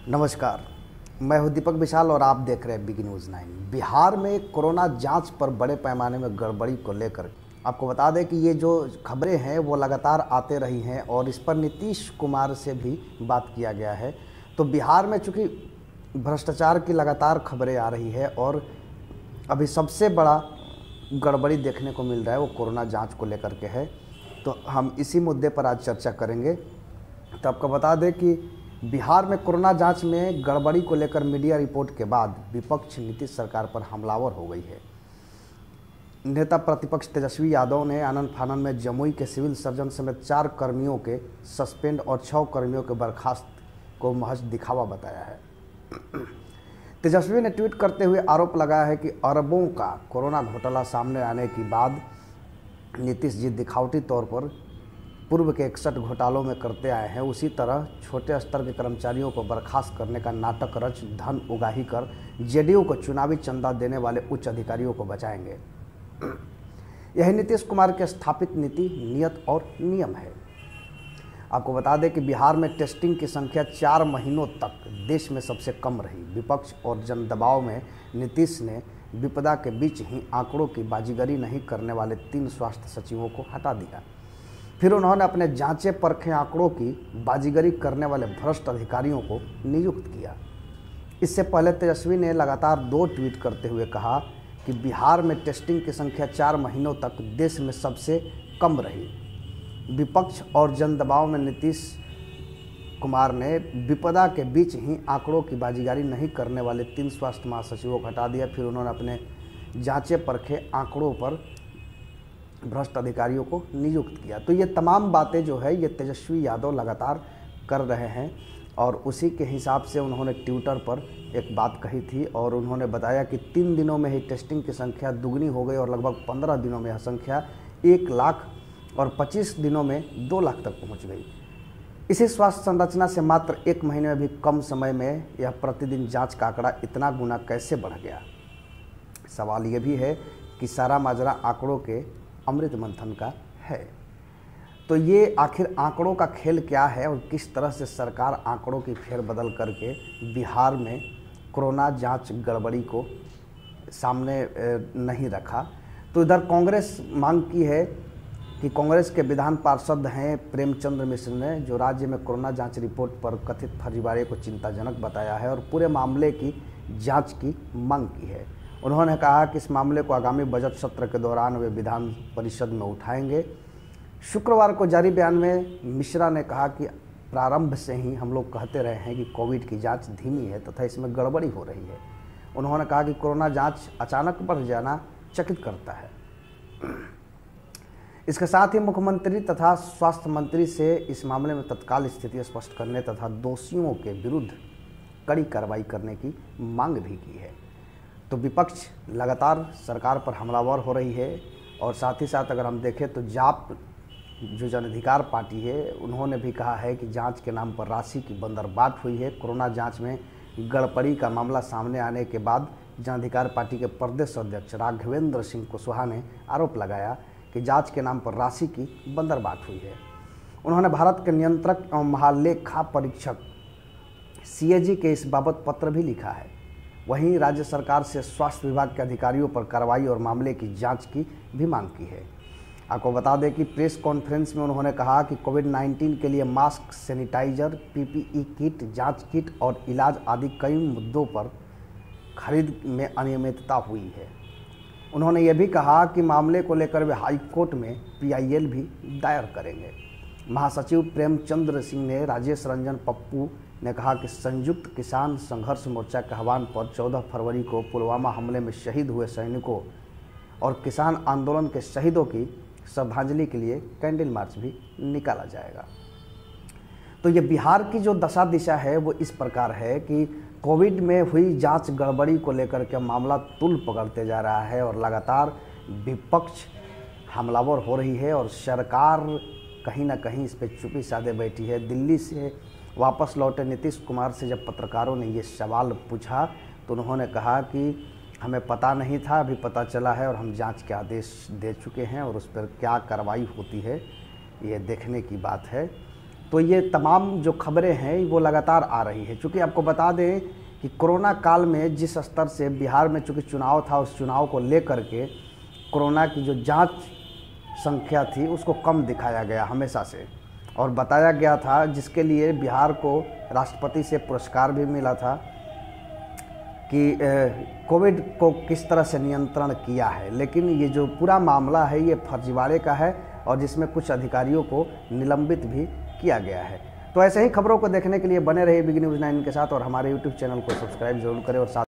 नमस्कार, मैं हूं दीपक विशाल और आप देख रहे हैं बिग न्यूज़ 9। बिहार में कोरोना जांच पर बड़े पैमाने में गड़बड़ी को लेकर आपको बता दें कि ये जो खबरें हैं वो लगातार आते रही हैं और इस पर नीतीश कुमार से भी बात किया गया है। तो बिहार में चूँकि भ्रष्टाचार की लगातार खबरें आ रही है और अभी सबसे बड़ा गड़बड़ी देखने को मिल रहा है वो कोरोना जाँच को लेकर के है। तो हम इसी मुद्दे पर आज चर्चा करेंगे। तो आपको बता दें कि बिहार में कोरोना जांच में गड़बड़ी को लेकर मीडिया रिपोर्ट के बाद विपक्ष नीतीश सरकार पर हमलावर हो गई है। नेता प्रतिपक्ष तेजस्वी यादव ने आनन फानन में जमुई के सिविल सर्जन समेत 4 कर्मियों के सस्पेंड और 6 कर्मियों के बर्खास्त को महज दिखावा बताया है। तेजस्वी ने ट्वीट करते हुए आरोप लगाया है कि अरबों का कोरोना घोटाला सामने आने के बाद नीतीश जी दिखावटी तौर पर पूर्व के 61 घोटालों में करते आए हैं, उसी तरह छोटे स्तर के कर्मचारियों को बर्खास्त करने का नाटक रच धन उगाही कर जेडीयू को चुनावी चंदा देने वाले उच्च अधिकारियों को बचाएंगे। यही नीतीश कुमार के स्थापित नीति, नियत और नियम है। आपको बता दें कि बिहार में टेस्टिंग की संख्या 4 महीनों तक देश में सबसे कम रही। विपक्ष और जन दबाव में नीतीश ने विपदा के बीच ही आंकड़ों की बाजीगरी नहीं करने वाले 3 स्वास्थ्य सचिवों को हटा दिया। फिर उन्होंने अपने जांचे परखे आंकड़ों की बाजीगरी करने वाले भ्रष्ट अधिकारियों को नियुक्त किया। इससे पहले तेजस्वी ने लगातार 2 ट्वीट करते हुए कहा कि बिहार में टेस्टिंग की संख्या 4 महीनों तक देश में सबसे कम रही। विपक्ष और जन दबाव में नीतीश कुमार ने विपदा के बीच ही आंकड़ों की बाजीगरी नहीं करने वाले 3 स्वास्थ्य महासचिवों को हटा दिया। फिर उन्होंने अपने जांचे परखे आंकड़ों पर भ्रष्ट अधिकारियों को नियुक्त किया। तो ये तमाम बातें जो है ये तेजस्वी यादव लगातार कर रहे हैं और उसी के हिसाब से उन्होंने ट्विटर पर एक बात कही थी और उन्होंने बताया कि 3 दिनों में ही टेस्टिंग की संख्या दुगनी हो गई और लगभग 15 दिनों में यह संख्या 1 लाख और 25 दिनों में 2 लाख तक पहुंच गई। इसी स्वास्थ्य संरचना से मात्र 1 महीने में भी कम समय में यह प्रतिदिन जाँच का आंकड़ा इतना गुना कैसे बढ़ गया। सवाल ये भी है कि सारा माजरा आंकड़ों के अमृत मंथन का है। तो ये आखिर आंकड़ों का खेल क्या है और किस तरह से सरकार आंकड़ों की फेरबदल करके बिहार में कोरोना जांच गड़बड़ी को सामने नहीं रखा। तो इधर कांग्रेस मांग की है कि कांग्रेस के विधान पार्षद हैं प्रेमचंद्र मिश्र ने, जो राज्य में कोरोना जांच रिपोर्ट पर कथित फर्जीवाड़े को चिंताजनक बताया है और पूरे मामले की जांच की मांग की है। उन्होंने कहा कि इस मामले को आगामी बजट सत्र के दौरान वे विधान परिषद में उठाएंगे। शुक्रवार को जारी बयान में मिश्रा ने कहा कि प्रारंभ से ही हम लोग कहते रहे हैं कि कोविड की जांच धीमी है तथा इसमें गड़बड़ी हो रही है। उन्होंने कहा कि कोरोना जांच अचानक बढ़ जाना चकित करता है। इसके साथ ही मुख्यमंत्री तथा स्वास्थ्य मंत्री से इस मामले में तत्काल स्थिति स्पष्ट करने तथा दोषियों के विरुद्ध कड़ी कार्रवाई करने की मांग भी की है। तो विपक्ष लगातार सरकार पर हमलावर हो रही है और साथ ही साथ अगर हम देखें तो जाप जो जन अधिकार पार्टी है उन्होंने भी कहा है कि जांच के नाम पर राशि की बंदरबाट हुई है। कोरोना जांच में गड़बड़ी का मामला सामने आने के बाद जन अधिकार पार्टी के प्रदेश अध्यक्ष राघवेंद्र सिंह कुशवाहा ने आरोप लगाया कि जांच के नाम पर राशि की बंदरबाट हुई है। उन्होंने भारत के नियंत्रक एवं महालेखा परीक्षक CAG के इस बाबत पत्र भी लिखा है। वहीं राज्य सरकार से स्वास्थ्य विभाग के अधिकारियों पर कार्रवाई और मामले की जांच की भी मांग की है। आपको बता दें कि प्रेस कॉन्फ्रेंस में उन्होंने कहा कि कोविड-19 के लिए मास्क, सैनिटाइजर, PPE किट, जांच किट और इलाज आदि कई मुद्दों पर खरीद में अनियमितता हुई है। उन्होंने ये भी कहा कि मामले को लेकर वे हाई कोर्ट में PIL भी दायर करेंगे। महासचिव प्रेमचंद्र सिंह ने राजेश रंजन पप्पू ने कहा कि संयुक्त किसान संघर्ष मोर्चा के आह्वान पर 14 फरवरी को पुलवामा हमले में शहीद हुए सैनिकों और किसान आंदोलन के शहीदों की श्रद्धांजलि के लिए कैंडल मार्च भी निकाला जाएगा। तो ये बिहार की जो दशा दिशा है वो इस प्रकार है कि कोविड में हुई जांच गड़बड़ी को लेकर के मामला तूल पकड़ते जा रहा है और लगातार विपक्ष हमलावर हो रही है और सरकार कहीं ना कहीं इस पर चुप्पी साधे बैठी है। दिल्ली से वापस लौटे नीतीश कुमार से जब पत्रकारों ने ये सवाल पूछा तो उन्होंने कहा कि हमें पता नहीं था, अभी पता चला है और हम जांच के आदेश दे चुके हैं और उस पर क्या कार्रवाई होती है ये देखने की बात है। तो ये तमाम जो खबरें हैं वो लगातार आ रही है। चूँकि आपको बता दें कि कोरोना काल में जिस स्तर से बिहार में चूँकि चुनाव था, उस चुनाव को लेकर के कोरोना की जो जांच संख्या थी उसको कम दिखाया गया हमेशा से, और बताया गया था, जिसके लिए बिहार को राष्ट्रपति से पुरस्कार भी मिला था कि कोविड को किस तरह से नियंत्रण किया है। लेकिन ये जो पूरा मामला है ये फर्जीवाड़े का है और जिसमें कुछ अधिकारियों को निलंबित भी किया गया है। तो ऐसे ही खबरों को देखने के लिए बने रहिए बिग न्यूज़ 9 के साथ और हमारे यूट्यूब चैनल को सब्सक्राइब जरूर करें और साथ